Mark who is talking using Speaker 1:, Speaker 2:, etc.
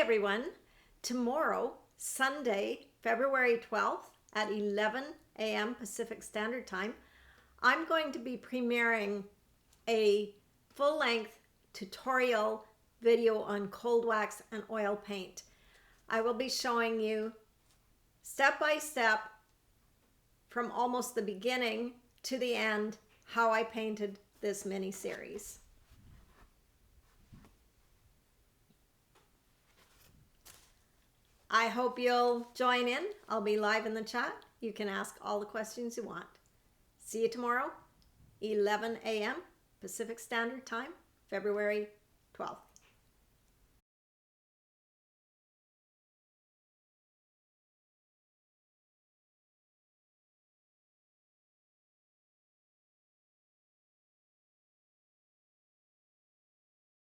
Speaker 1: everyone. Tomorrow, Sunday, February 12th at 11 a.m. Pacific Standard Time, I'm going to be premiering a full-length tutorial video on cold wax and oil paint. I will be showing you step by step from almost the beginning to the end how I painted this mini series. I hope you'll join in. I'll be live in the chat. You can ask all the questions you want. See you tomorrow, 11 a.m. Pacific Standard Time, February 12th.